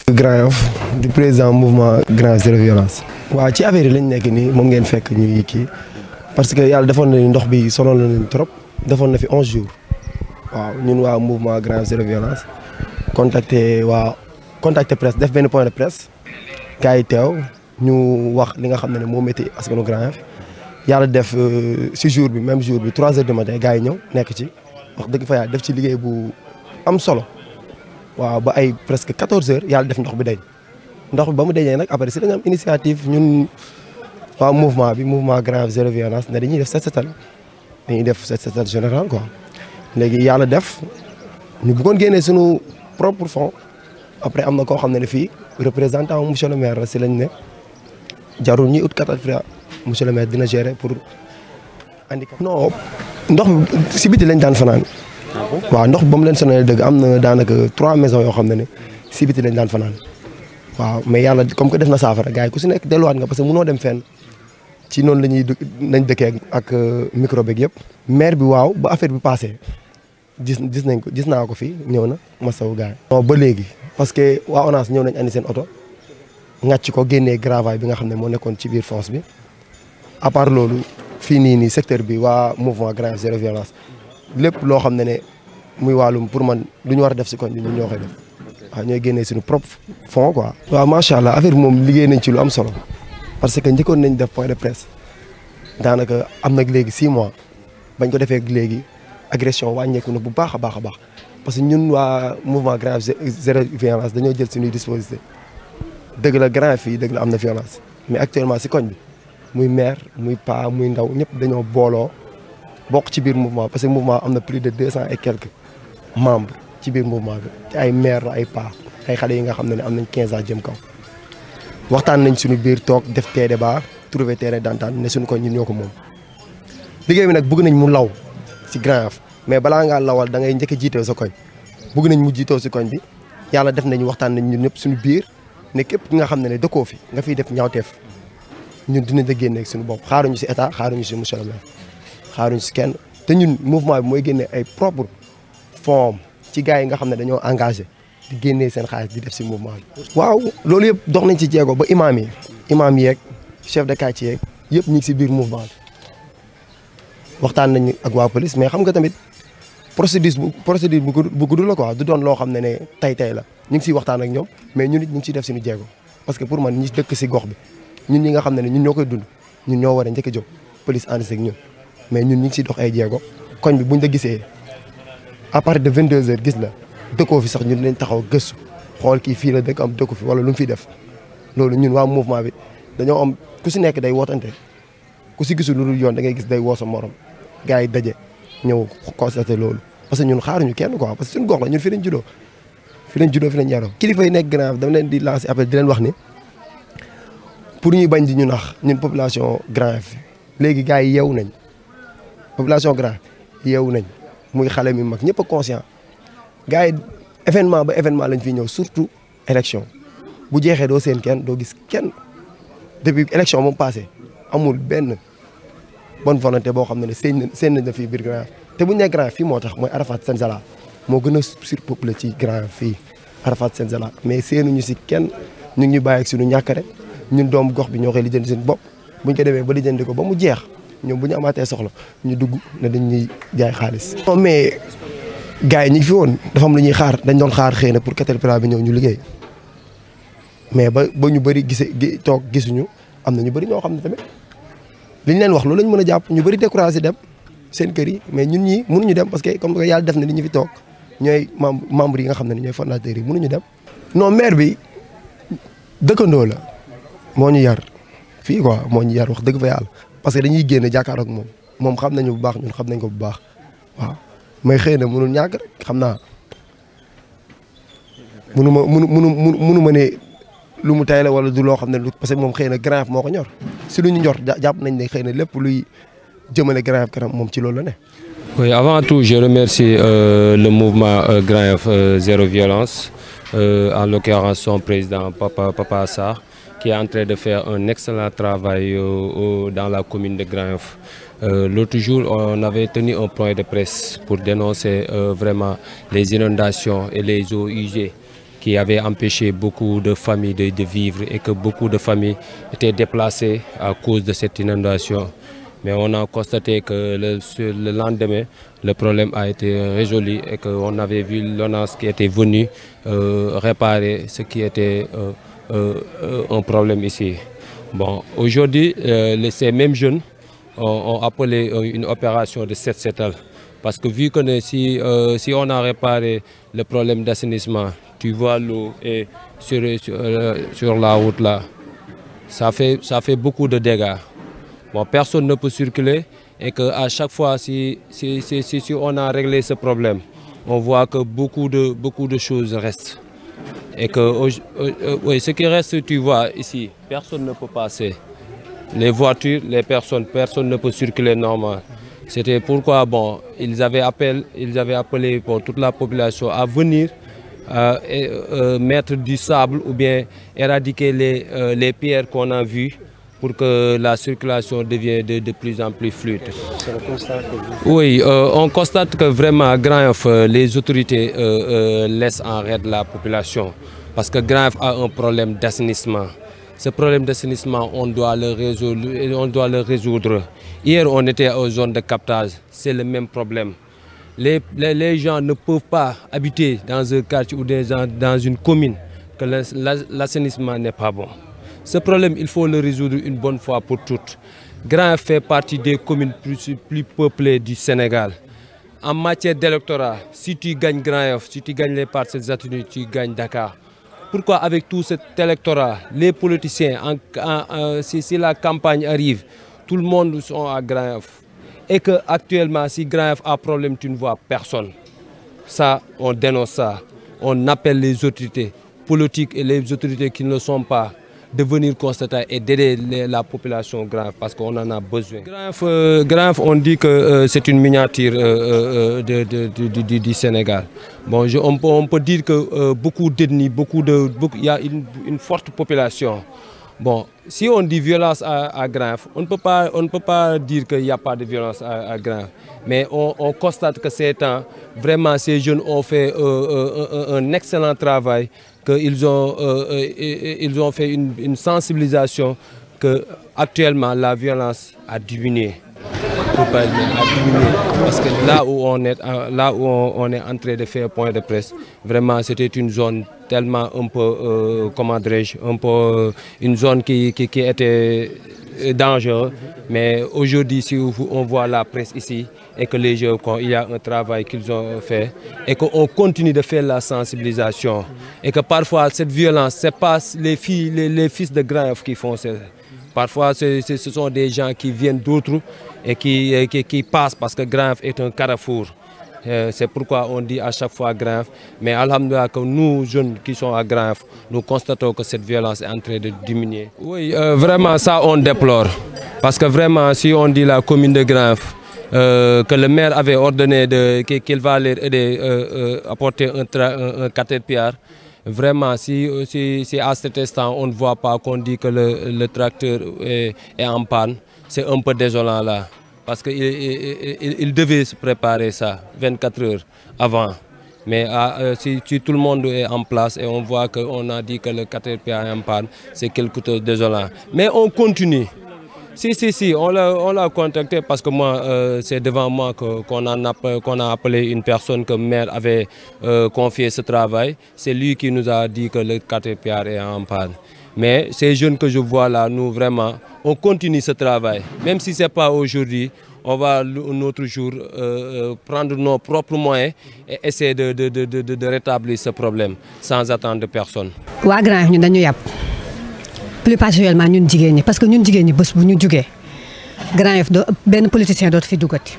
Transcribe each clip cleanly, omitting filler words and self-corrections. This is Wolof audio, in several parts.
Grand Yoff di président mouvement Grand Yoff Zéro Violence. waaw ci affaire yi lañ nekk nii moom ngeen fekk ñuy kii parce que yàlla defoon na ni ndox bi sonal na leen trop defoon na fi 11 jours waaw ñun waa mouvement Grand Yoff Zéro Violence contacter presse def benn point de presse gars yi teew ñu wax li nga xam ne moo métti askanu Grand Yoff yàlla def si jour bi même jour bi 3 heures du matin gars yi ñëw nekk ci wax dëgg fa yàlla def ci liggéey bu am solo. waaw ba ay presque 14 heures yàlla def ndox bi dañ ndox bi ba mu dañee nag après si dañu am initiative ñun waa mouvement bi mouvement Grand Yoff Zéro Violence ne dañuy def set setal général quoi. léegi yàlla def ñu bëggoon génnee suñu propre fonds après am na koo xam ne fii représentant monsieur le maire si lañ ne jarul ñuy ut catastrophe monsieur le maire dina gérer pour andi ko. non ndox bi si biti lañ daan fanaan. waaw ndox ba mu leen sonal dëgg am na daanaka 3 maisons yoo xam ne si biti lañ daan fanaan waaw mais yàlla comme que def na saafara gars yi ku si nekk delluwaat nga parce que mënoo dem fenn ci noonu nañ dëkkee ak micro beeg yëpp. maire bi waaw ba affaire bi passé gis naa ko fii ñëw na masawu gars yi. non ba léegi parce que waa ONAS ñëw nañ andi seen oto ngàcc ko génnee gravaay bi nga xam ne moo nekkoon ci biir fosse bi à part loolu fii nii secteur bi waa mouvement Grand Yoff Zéro Violence. lépp loo xam ne muy wàllum pour man lu ñu war a def si koñ bi ñun ñoo koy def waaw ñooy génnee suñu propre fond quoi. waaw macha allah affaire bi moom liggéey nañ ci lu am solo parce que njëkkoon nañ def point de presse daanaka am nag léegi 6 mois bañ ko defee léegi agression wàññeeku na bu baax a baax parce que ñun waa mouvement Grand Yoff Zéro Violence dañoo jël suñuy disposition dëgg la Grand Yoff fii dëgg la am na violence mais actuellement si koñ bi muy maire muy paa muy ndaw ñëpp dañoo booloo. bokk ci biir mouvement parce que mouvement am na plus de 200 et quelques membres ci biir mouvement bi ci ay maire ay paa ay xale yi nga xam ne am nañ 15 ans jëm kaw waxtaan nañ suñu biir toog def tee débat trouver terrain d'entente ne suñu koñ ñun ñoo ko moom. liggéey bi nag bëgg nañ mu law ci Grand Yoff mais balaa ngaa lawal da ngay njëkk a jiitoo sa koñ bëgg nañ mu jiitoo si koñ bi yàlla def nañu waxtaan nañ ñun ñëpp suñu biir ne képp ki nga xam ne dëkkoo fi nga fiy def ñaawteef ñun dinañ la génneeg suñu bopp xaaruñu si état xaaruñu si monsieur le maire xaaruñ si kenn te ñun mouvement bi mooy génne ay propre fonds ci gars yi nga xam ne dañoo engagé di génnee seen xaalis di def si mouvement bi. waaw loolu yëpp dox nañ ci jéego ba imam yeeg chef de quartier yeeg yëpp ñu ngi si biir mouvement bi waxtaan nañ ak waa police mais xam nga tamit procédure bu gudd la quoi du doon loo xam ne tey la ñu ngi siy waxtaan ak ñoom mais ñun it ñu ngi siy def suñu jéego parce que pour man ñi dëkk si gox bi ñun ñi nga xam ne ñun ñoo koy dund ñun ñoo war a njëkk a jóg police ànd ak ñun. mais ñun ñu ngi siy dox ay jéego koñ bi buñ la gisee à partir de 22h gis la dëkkoo fi sax ñun dañ taxaw gëstu xool kii fii la dëkk am dëkku fi wala lu mu fiy def loolu ñun waa mouvement bi dañoo am ku si nekk day wootante ku si gisul lu dul yoon da ngay gis day woo sa morom gars yi daje ñëw constaté loolu parce que ñun xaaruñu kenn quoi parce que suñu gox la ñun fi lañ juddoo fi lañ yaroo. kilifa yi nekk Grand Yoff dama leen di lancer appel di leen wax ni pour ñuy bañ di ñu nax ñun population Grand Yoff léegi gars yi yeewu nañ. population Grand yeewu nañ muy xale mi mag ñëpp a conscient gars yi événement ba événement lañ fi ñëw surtout élection bu jeexee doo seen kenn doo gis kenn depuis élection moom passé amul benn bonne volonté boo xam ne seen nañ na fii biir Grand Yoff te bu ñu nee Grand Yoff fii moo tax mooy Arafat Senzala moo gën a surpeuplé ci Grand Yoff fii Arafat Senzala mais seenuñu si kenn ñu ngi ñu bàyyi ak suñu ñàkkare ñun doomu gox bi ñoo koy lijjanti seen bopp buñ ko demee ba lijjanti ko ba mu jeex ñoom bu ñu amaatee soxla ñu dugg ne dañ ñuy jaay xaalis. non mais gars yi ñu ngi fi woon dafa am lu ñuy xaar dañ doon xaar xëy na pour Caterpillar bi ñëw ñu liggéey mais ba ñu bëri toog gisuñu am na ñu bëri ñoo xam ne tamit liñ leen wax loolu lañ mën a jàpp ñu bëri découragé dem seen kër yi mais ñun ñii mënuñu dem parce que comme que yàlla def na li ñu fi toog ñooy membre yi nga xam ne ñooy fondateurs yi mënuñu dem. non maire bi dëkkandoo la moo ñu yar fii quoi moo ñu yar wax dëgg fa yàlla. parce que dañuy génn jàkkaarloog moom xam nañu bu baax ñun xam nañ ko bu baax waaw mais xëy na mënul ñàkk rek xam naa mënu ma ne lu mu tay la wala du loo xam ne parce que moom xëy na Grand Yoff moo ko ñor si lu ñu ñor jàpp nañ ne xëy na lépp luy jëmale Grand Yoff kanam moom ci loolu la ne. Oui, avant tout, je remercie le mouvement Grand Yoff Zéro Violence, en l'occurrence son président Papa Sarr, qui est en train de faire un excellent travail dans la commune de Grand Yoff. L'autre jour, on avait tenu un point de presse pour dénoncer vraiment les inondations et les eaux usées qui avait empêché beaucoup de familles de vivre et que beaucoup de familles étaient déplacées à cause de cette inondation. Mais on a constaté que le lendemain, le problème a été résolu et qu'on avait vu l'ONAS qui était venu réparer ce qui était un problème ici. Bon, aujourd'hui, ces mêmes jeunes ont appelé une opération de set-setal. Parce que vu que si on a réparé le problème d'assainissement, tu vois l'eau et sur la route là, ça fait beaucoup de dégâts. Bon, personne ne peut circuler et qu'à chaque fois, si on a réglé ce problème, on voit que beaucoup de choses restent. Et que oui, ce qui reste, tu vois ici, personne ne peut passer. Les voitures, les personne ne peut circuler normalement. C'était pourquoi bon, ils avaient appelé pour toute la population à venir mettre du sable ou bien éradiquer les pierres qu'on a vues pour que la circulation devienne de plus en plus fluide. C'est le constat que Oui, on constate que vraiment, Grand Yoff, les autorités laissent en rade la population. Parce que Grand Yoff a un problème d'assainissement. Ce problème d'assainissement, on doit le résoudre. Hier, on était aux zones de captage. C'est le même problème. Les gens ne peuvent pas habiter dans un quartier ou dans une commune que l'assainissement n'est pas bon. Ce problème, il faut le résoudre une bonne fois pour toutes. Grand Yoff fait partie des communes plus peuplées du Sénégal. En matière d'électorat, si tu gagnes Grand Yoff, si tu gagnes les parcelles attenues, tu gagnes Dakar. Pourquoi avec tout cet électorat, les politiciens, si la campagne arrive, tout le monde sont à Grand Yoff. Et qu'actuellement, si Grand Yoff a problème, tu ne vois personne. Ça, on dénonce ça. On appelle les autorités politiques et les autorités qui ne le sont pas de venir constater et d'aider la population Grand Yoff parce qu'on en a besoin. Grand Yoff, on dit que c'est une miniature du Sénégal. Bon, on peut dire que beaucoup d'ethnies, il y a une forte population. Bon, si on dit violence à Grand Yoff, on ne peut pas dire qu'il n'y a pas de violence à Grand Yoff. Mais on constate que ces temps, vraiment, ces jeunes ont fait un excellent travail. Qu'ils ont fait une sensibilisation que actuellement la violence a diminué. Parce que là où on est en train de faire point de presse, vraiment c'était une zone tellement un peu, comment dirais-je, un peu une zone qui était dangereuse. Mais aujourd'hui, si on voit la presse ici et que les jeunes, il y a un travail qu'ils ont fait et qu'on continue de faire la sensibilisation et que parfois cette violence, ce n'est pas les fils de Grand Yoff qui font ça. Parfois, ce sont des gens qui viennent d'autres et qui passent parce que Grand Yoff est un carrefour. C'est pourquoi on dit à chaque fois Grand Yoff. Mais alhamdoulilah, que nous, jeunes qui sont à Grand Yoff, nous constatons que cette violence est en train de diminuer. Oui, vraiment, ça, on déplore. Parce que vraiment, si on dit la commune de Grand Yoff, que le maire avait ordonné qu'il va leur aider à apporter un caterpillar, vraiment, si à cet instant, on ne voit pas qu'on dit que le tracteur est en panne, c'est un peu désolant là. Parce qu'il devait se préparer ça 24 heures avant. Mais si tout le monde est en place et on voit qu'on a dit que le caterpillar est en panne, c'est quelque chose de désolant. Mais on continue. Si, on l'a contacté parce que moi, c'est devant moi qu'on a appelé une personne que le maire avait confié ce travail. C'est lui qui nous a dit que le caterpillar est en panne. Mais ces jeunes que je vois là, nous vraiment, on continue ce travail. Même si ce n'est pas aujourd'hui, on va un autre jour prendre nos propres moyens et essayer de rétablir ce problème sans attendre personne. Waa Grand Yoff ñu dañu yàpp plus particulièrement ñun jigéen ñi parce que ñun jigéen ñi bés bu ñu jugee Grand Yoff benn politicien dootu fi duggati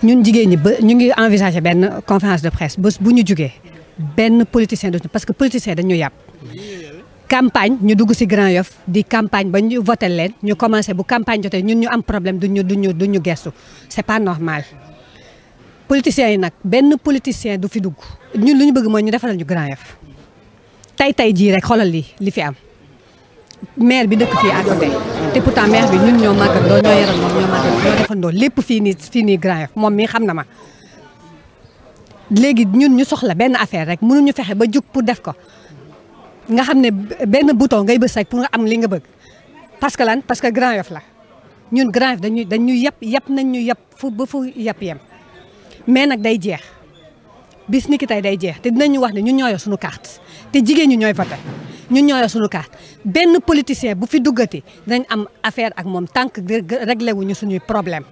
ñun jigéen ñi ñu ngi envisager benn conférence de presse bés bu ñu jugee benn politicien dootu parce que politicien dañu yàpp campagne ñu dugg ci Grand Yoff di campagne ba ñu voté leen ñu commencé bu campagne jotee ñun ñu am problème duñu gestu c'est pas normal politiciens yi nag benn politicien du fi dugg ñun lu ñu bëgg mooy ñu defaral ñu Grand Yoff tey jii rek xoolal li fi am maire bi dëkk fii à côté te pourtant maire bi ñun ñoo màggandoo ñoo yarandoo ñoo defandoo lépp fii nii Grand Yoff moom mii xam na ma léegi ñun ñu soxla benn affaire rek mënuñu fexe ba jug pour def ko nga xam ne benn bouton ngay bës rek pour nga am li nga bëgg parce que lan parce que Grand Yoff la ñun Grand Yoff dañu yàpp nañ ñu yàpp fu ba fu yàpp yem mais nag day jeex bis ni ki tey day jeex te dinañu wax ne ñun ñoo yor suñu carte te jigéen ñi ñooy voté ñun ñoo yor suñu carte benn politicien bu fi duggati dinañ am affaire ak moom tant que réglé wuñu suñuy problème